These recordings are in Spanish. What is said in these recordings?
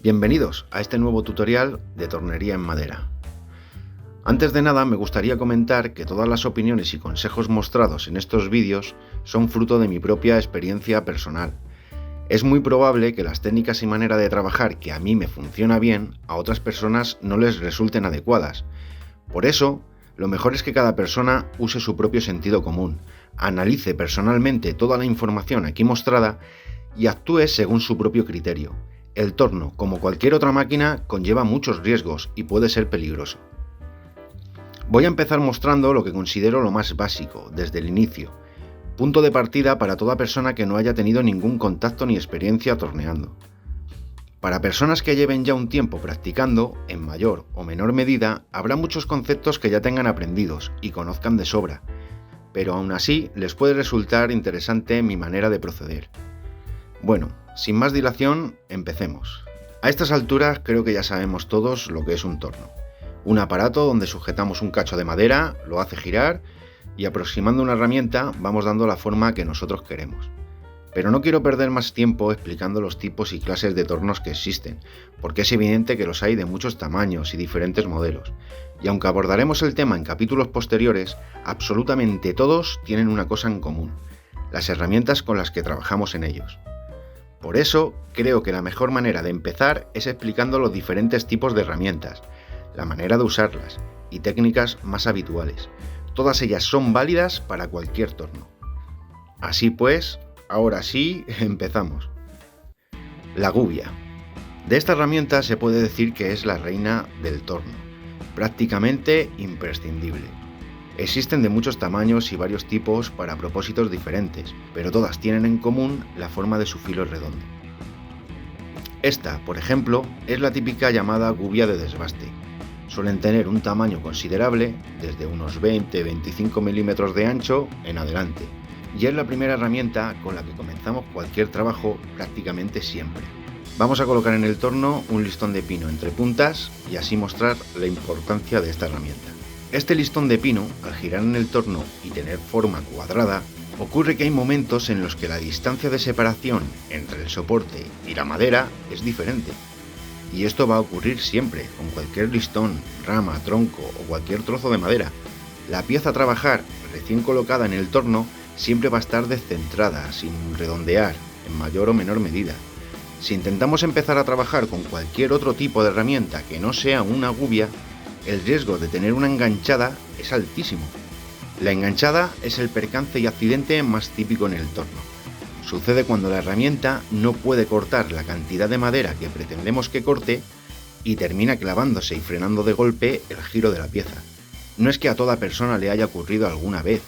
Bienvenidos a este nuevo tutorial de tornería en madera. Antes de nada me gustaría comentar que todas las opiniones y consejos mostrados en estos vídeos son fruto de mi propia experiencia personal. Es muy probable que las técnicas y manera de trabajar que a mí me funciona bien, a otras personas no les resulten adecuadas. Por eso, lo mejor es que cada persona use su propio sentido común, analice personalmente toda la información aquí mostrada y actúe según su propio criterio. El torno, como cualquier otra máquina, conlleva muchos riesgos y puede ser peligroso. Voy a empezar mostrando lo que considero lo más básico, desde el inicio. Punto de partida para toda persona que no haya tenido ningún contacto ni experiencia torneando. Para personas que lleven ya un tiempo practicando, en mayor o menor medida, habrá muchos conceptos que ya tengan aprendidos y conozcan de sobra, pero aún así les puede resultar interesante mi manera de proceder. Bueno, sin más dilación, empecemos. A estas alturas creo que ya sabemos todos lo que es un torno. Un aparato donde sujetamos un cacho de madera, lo hace girar y aproximando una herramienta vamos dando la forma que nosotros queremos. Pero no quiero perder más tiempo explicando los tipos y clases de tornos que existen, porque es evidente que los hay de muchos tamaños y diferentes modelos. Y aunque abordaremos el tema en capítulos posteriores, absolutamente todos tienen una cosa en común: las herramientas con las que trabajamos en ellos. Por eso, creo que la mejor manera de empezar es explicando los diferentes tipos de herramientas, la manera de usarlas y técnicas más habituales. Todas ellas son válidas para cualquier torno. Así pues, ahora sí, empezamos. La gubia. De esta herramienta se puede decir que es la reina del torno, prácticamente imprescindible. Existen de muchos tamaños y varios tipos para propósitos diferentes, pero todas tienen en común la forma de su filo redondo. Esta, por ejemplo, es la típica llamada gubia de desbaste. Suelen tener un tamaño considerable, desde unos 20-25 milímetros de ancho en adelante, y es la primera herramienta con la que comenzamos cualquier trabajo prácticamente siempre. Vamos a colocar en el torno un listón de pino entre puntas y así mostrar la importancia de esta herramienta. Este listón de pino, al girar en el torno y tener forma cuadrada, ocurre que hay momentos en los que la distancia de separación entre el soporte y la madera es diferente. Y esto va a ocurrir siempre, con cualquier listón, rama, tronco o cualquier trozo de madera. La pieza a trabajar, recién colocada en el torno, siempre va a estar descentrada, sin redondear, en mayor o menor medida. Si intentamos empezar a trabajar con cualquier otro tipo de herramienta que no sea una gubia, el riesgo de tener una enganchada es altísimo. La enganchada es el percance y accidente más típico en el torno. Sucede cuando la herramienta no puede cortar la cantidad de madera que pretendemos que corte y termina clavándose y frenando de golpe el giro de la pieza. No es que a toda persona le haya ocurrido alguna vez,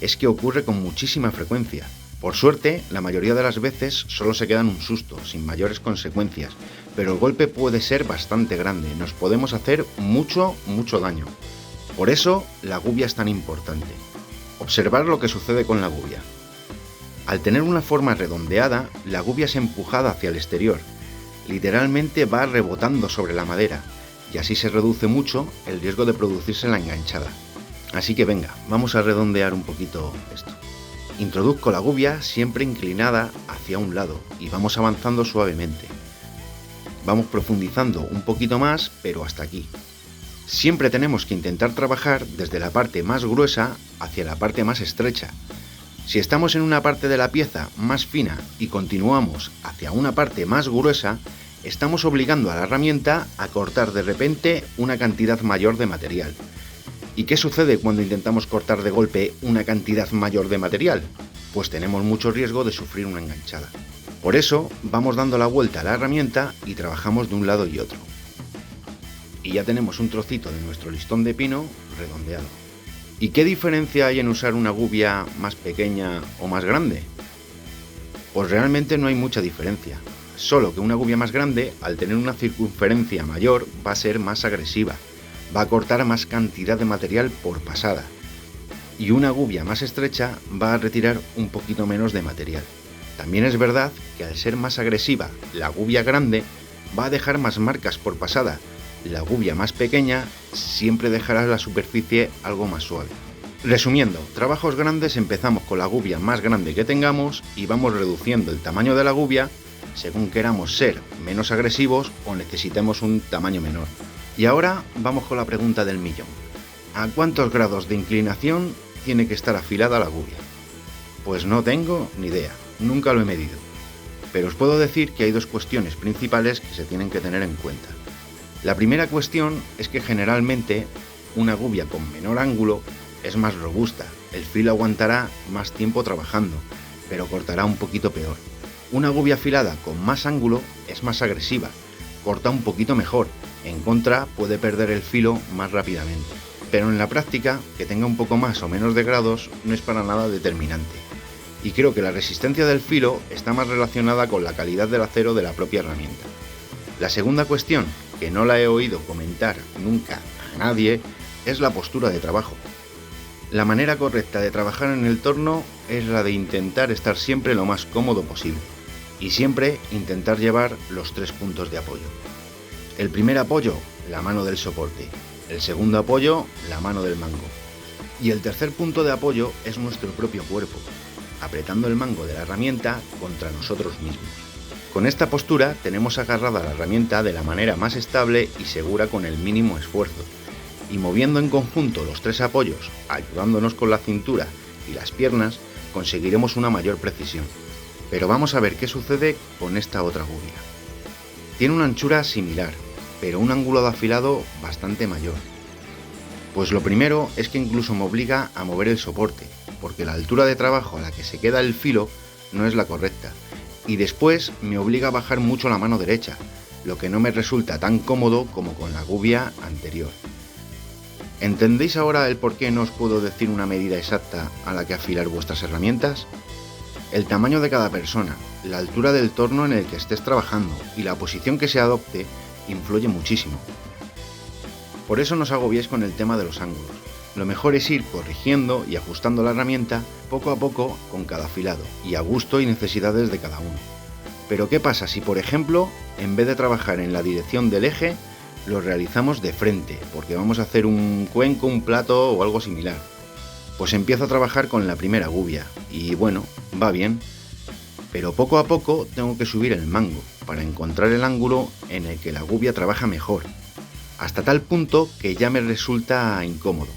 es que ocurre con muchísima frecuencia. Por suerte, la mayoría de las veces solo se queda en un susto, sin mayores consecuencias, pero el golpe puede ser bastante grande, nos podemos hacer mucho daño. Por eso, la gubia es tan importante. Observar lo que sucede con la gubia. Al tener una forma redondeada, la gubia es empujada hacia el exterior. Literalmente va rebotando sobre la madera, y así se reduce mucho el riesgo de producirse la enganchada. Así que venga, vamos a redondear un poquito esto. Introduzco la gubia siempre inclinada hacia un lado y vamos avanzando suavemente. Vamos profundizando un poquito más, pero hasta aquí. Siempre tenemos que intentar trabajar desde la parte más gruesa hacia la parte más estrecha. Si estamos en una parte de la pieza más fina y continuamos hacia una parte más gruesa, estamos obligando a la herramienta a cortar de repente una cantidad mayor de material. ¿Y qué sucede cuando intentamos cortar de golpe una cantidad mayor de material? Pues tenemos mucho riesgo de sufrir una enganchada. Por eso, vamos dando la vuelta a la herramienta y trabajamos de un lado y otro. Y ya tenemos un trocito de nuestro listón de pino redondeado. ¿Y qué diferencia hay en usar una gubia más pequeña o más grande? Pues realmente no hay mucha diferencia. Solo que una gubia más grande, al tener una circunferencia mayor, va a ser más agresiva. Va a cortar más cantidad de material por pasada. Y una gubia más estrecha va a retirar un poquito menos de material. También es verdad que al ser más agresiva, la gubia grande va a dejar más marcas por pasada. La gubia más pequeña siempre dejará la superficie algo más suave. Resumiendo, trabajos grandes empezamos con la gubia más grande que tengamos y vamos reduciendo el tamaño de la gubia según queramos ser menos agresivos o necesitemos un tamaño menor. Y ahora vamos con la pregunta del millón. ¿A cuántos grados de inclinación tiene que estar afilada la gubia? Pues no tengo ni idea, nunca lo he medido. Pero os puedo decir que hay dos cuestiones principales que se tienen que tener en cuenta. La primera cuestión es que generalmente una gubia con menor ángulo es más robusta, el filo aguantará más tiempo trabajando, pero cortará un poquito peor. Una gubia afilada con más ángulo es más agresiva, corta un poquito mejor, en contra puede perder el filo más rápidamente. Pero en la práctica, que tenga un poco más o menos de grados no es para nada determinante. Y creo que la resistencia del filo está más relacionada con la calidad del acero de la propia herramienta. La segunda cuestión, que no la he oído comentar nunca a nadie, es la postura de trabajo. La manera correcta de trabajar en el torno es la de intentar estar siempre lo más cómodo posible y siempre intentar llevar los 3 puntos de apoyo. El primer apoyo, la mano del soporte. El segundo apoyo, la mano del mango. Y el tercer punto de apoyo es nuestro propio cuerpo, apretando el mango de la herramienta contra nosotros mismos. Con esta postura tenemos agarrada la herramienta de la manera más estable y segura con el mínimo esfuerzo. Y moviendo en conjunto los 3 apoyos, ayudándonos con la cintura y las piernas, conseguiremos una mayor precisión. Pero vamos a ver qué sucede con esta otra gubia. Tiene una anchura similar, pero un ángulo de afilado bastante mayor. Pues lo primero es que incluso me obliga a mover el soporte, porque la altura de trabajo a la que se queda el filo no es la correcta. Y después me obliga a bajar mucho la mano derecha, lo que no me resulta tan cómodo como con la gubia anterior. ¿Entendéis ahora el por qué no os puedo decir una medida exacta a la que afilar vuestras herramientas? El tamaño de cada persona, la altura del torno en el que estés trabajando y la posición que se adopte influye muchísimo. Por eso no os agobiéis con el tema de los ángulos. Lo mejor es ir corrigiendo y ajustando la herramienta poco a poco con cada afilado y a gusto y necesidades de cada uno. Pero ¿qué pasa si, por ejemplo, en vez de trabajar en la dirección del eje, lo realizamos de frente, porque vamos a hacer un cuenco, un plato o algo similar? Pues empiezo a trabajar con la primera gubia y bueno, va bien. Pero poco a poco tengo que subir el mango para encontrar el ángulo en el que la gubia trabaja mejor, hasta tal punto que ya me resulta incómodo.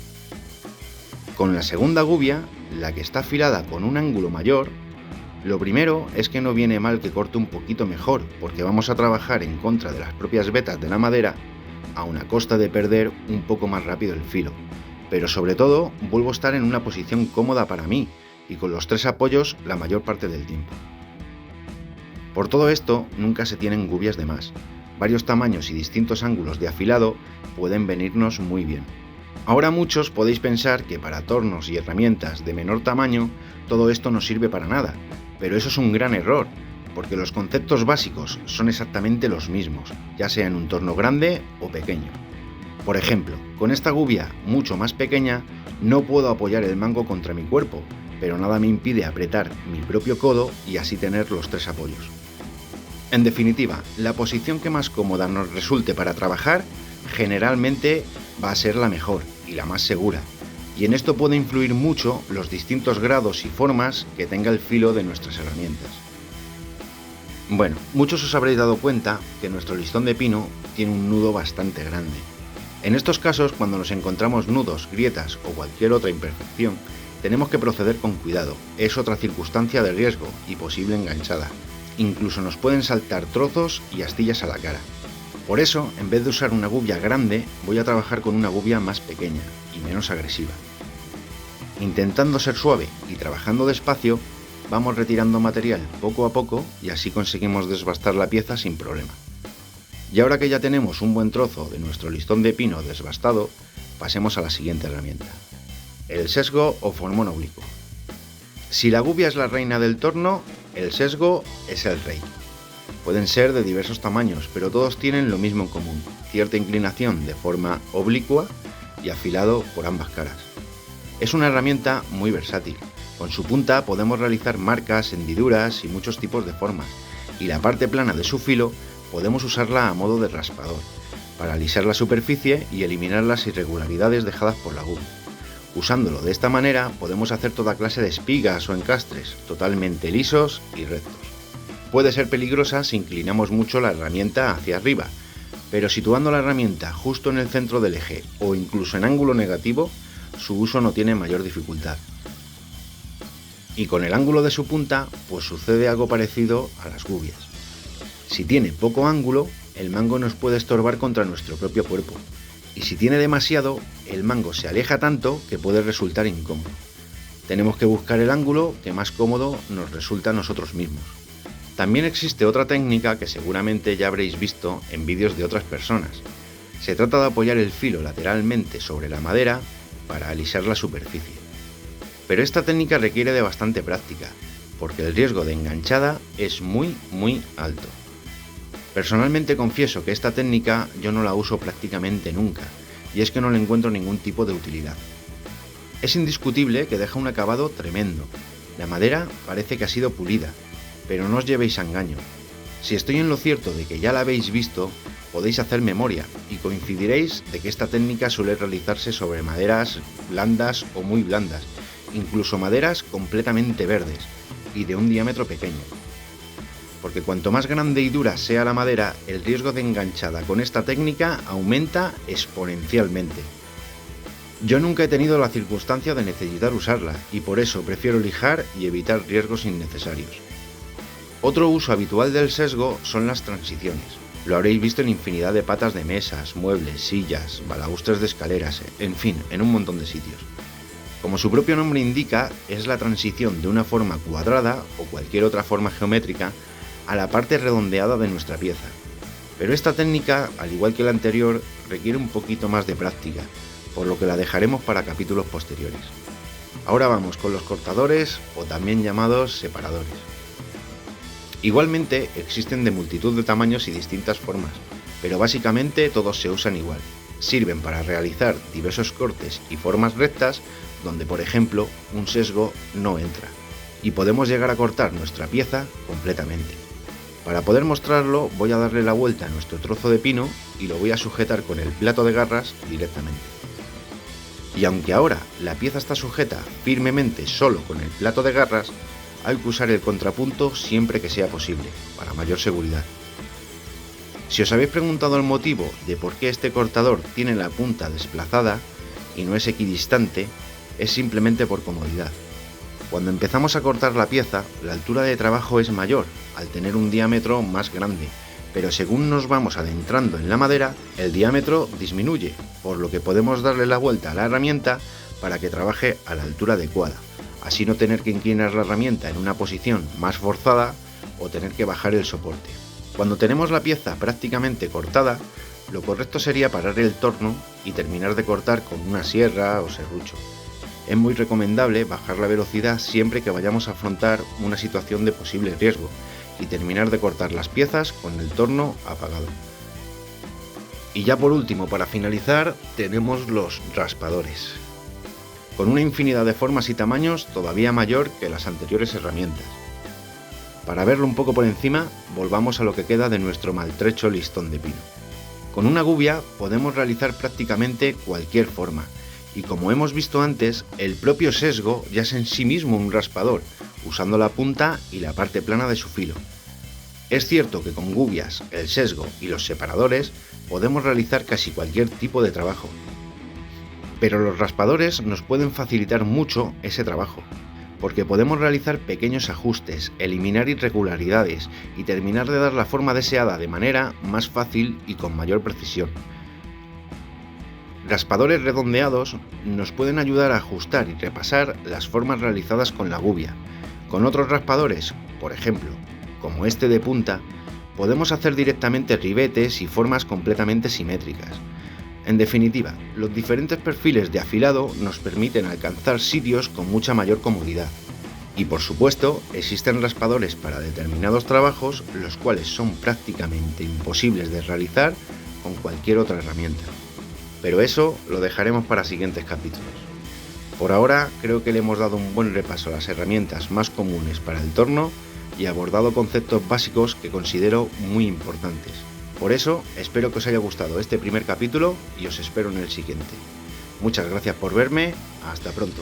Con la segunda gubia, la que está afilada con un ángulo mayor, lo primero es que no viene mal que corte un poquito mejor, porque vamos a trabajar en contra de las propias vetas de la madera, aun a costa de perder un poco más rápido el filo. Pero sobre todo, vuelvo a estar en una posición cómoda para mí y con los 3 apoyos la mayor parte del tiempo. Por todo esto, nunca se tienen gubias de más. Varios tamaños y distintos ángulos de afilado pueden venirnos muy bien. Ahora muchos podéis pensar que para tornos y herramientas de menor tamaño todo esto no sirve para nada, pero eso es un gran error, porque los conceptos básicos son exactamente los mismos, ya sea en un torno grande o pequeño. Por ejemplo, con esta gubia mucho más pequeña no puedo apoyar el mango contra mi cuerpo, pero nada me impide apretar mi propio codo y así tener los 3 apoyos. En definitiva, la posición que más cómoda nos resulte para trabajar generalmente va a ser la mejor y la más segura, y en esto puede influir mucho los distintos grados y formas que tenga el filo de nuestras herramientas. Bueno, muchos os habréis dado cuenta que nuestro listón de pino tiene un nudo bastante grande. En estos casos, cuando nos encontramos nudos, grietas o cualquier otra imperfección, tenemos que proceder con cuidado, es otra circunstancia de riesgo y posible enganchada. Incluso nos pueden saltar trozos y astillas a la cara. Por eso, en vez de usar una gubia grande, voy a trabajar con una gubia más pequeña y menos agresiva. Intentando ser suave y trabajando despacio, vamos retirando material poco a poco y así conseguimos desbastar la pieza sin problema. Y ahora que ya tenemos un buen trozo de nuestro listón de pino desbastado, pasemos a la siguiente herramienta: el sesgo o formón oblicuo. Si la gubia es la reina del torno, el sesgo es el rey. Pueden ser de diversos tamaños, pero todos tienen lo mismo en común: cierta inclinación de forma oblicua y afilado por ambas caras. Es una herramienta muy versátil. Con su punta podemos realizar marcas, hendiduras y muchos tipos de formas, y la parte plana de su filo podemos usarla a modo de raspador, para alisar la superficie y eliminar las irregularidades dejadas por la gubia. Usándolo de esta manera podemos hacer toda clase de espigas o encastres totalmente lisos y rectos. Puede ser peligrosa si inclinamos mucho la herramienta hacia arriba, pero situando la herramienta justo en el centro del eje o incluso en ángulo negativo, su uso no tiene mayor dificultad. Y con el ángulo de su punta, pues sucede algo parecido a las gubias. Si tiene poco ángulo, el mango nos puede estorbar contra nuestro propio cuerpo. Y si tiene demasiado, el mango se aleja tanto que puede resultar incómodo. Tenemos que buscar el ángulo que más cómodo nos resulta a nosotros mismos. También existe otra técnica que seguramente ya habréis visto en vídeos de otras personas. Se trata de apoyar el filo lateralmente sobre la madera para alisar la superficie. Pero esta técnica requiere de bastante práctica, porque el riesgo de enganchada es muy alto. Personalmente confieso que esta técnica yo no la uso prácticamente nunca, y es que no le encuentro ningún tipo de utilidad. Es indiscutible que deja un acabado tremendo. La madera parece que ha sido pulida, pero no os llevéis a engaño. Si estoy en lo cierto de que ya la habéis visto, podéis hacer memoria y coincidiréis de que esta técnica suele realizarse sobre maderas blandas o muy blandas, incluso maderas completamente verdes y de un diámetro pequeño. Porque cuanto más grande y dura sea la madera, el riesgo de enganchada con esta técnica aumenta exponencialmente. Yo nunca he tenido la circunstancia de necesitar usarla y por eso prefiero lijar y evitar riesgos innecesarios. Otro uso habitual del sesgo son las transiciones. Lo habréis visto en infinidad de patas de mesas, muebles, sillas, balaustres de escaleras, en fin, en un montón de sitios. Como su propio nombre indica, es la transición de una forma cuadrada o cualquier otra forma geométrica a la parte redondeada de nuestra pieza. Pero esta técnica, al igual que la anterior, requiere un poquito más de práctica, por lo que la dejaremos para capítulos posteriores. Ahora vamos con los cortadores o también llamados separadores. Igualmente existen de multitud de tamaños y distintas formas, pero básicamente todos se usan igual. Sirven para realizar diversos cortes y formas rectas donde, por ejemplo, un sesgo no entra, y podemos llegar a cortar nuestra pieza completamente. Para poder mostrarlo voy a darle la vuelta a nuestro trozo de pino y lo voy a sujetar con el plato de garras directamente. Y aunque ahora la pieza está sujeta firmemente solo con el plato de garras, hay que usar el contrapunto siempre que sea posible, para mayor seguridad. Si os habéis preguntado el motivo de por qué este cortador tiene la punta desplazada y no es equidistante, es simplemente por comodidad. Cuando empezamos a cortar la pieza, la altura de trabajo es mayor, al tener un diámetro más grande, pero según nos vamos adentrando en la madera, el diámetro disminuye, por lo que podemos darle la vuelta a la herramienta para que trabaje a la altura adecuada, así no tener que inclinar la herramienta en una posición más forzada o tener que bajar el soporte. Cuando tenemos la pieza prácticamente cortada, lo correcto sería parar el torno y terminar de cortar con una sierra o serrucho. Es muy recomendable bajar la velocidad siempre que vayamos a afrontar una situación de posible riesgo y terminar de cortar las piezas con el torno apagado. Y ya por último, para finalizar, tenemos los raspadores, con una infinidad de formas y tamaños todavía mayor que las anteriores herramientas. Para verlo un poco por encima, volvamos a lo que queda de nuestro maltrecho listón de pino. Con una gubia podemos realizar prácticamente cualquier forma, y como hemos visto antes, el propio sesgo ya es en sí mismo un raspador, usando la punta y la parte plana de su filo. Es cierto que con gubias, el sesgo y los separadores podemos realizar casi cualquier tipo de trabajo, pero los raspadores nos pueden facilitar mucho ese trabajo, porque podemos realizar pequeños ajustes, eliminar irregularidades y terminar de dar la forma deseada de manera más fácil y con mayor precisión. Raspadores redondeados nos pueden ayudar a ajustar y repasar las formas realizadas con la gubia. Con otros raspadores, por ejemplo, como este de punta, podemos hacer directamente ribetes y formas completamente simétricas. En definitiva, los diferentes perfiles de afilado nos permiten alcanzar sitios con mucha mayor comodidad. Y por supuesto, existen raspadores para determinados trabajos, los cuales son prácticamente imposibles de realizar con cualquier otra herramienta. Pero eso lo dejaremos para siguientes capítulos. Por ahora, creo que le hemos dado un buen repaso a las herramientas más comunes para el torno y abordado conceptos básicos que considero muy importantes. Por eso, espero que os haya gustado este primer capítulo y os espero en el siguiente. Muchas gracias por verme, hasta pronto.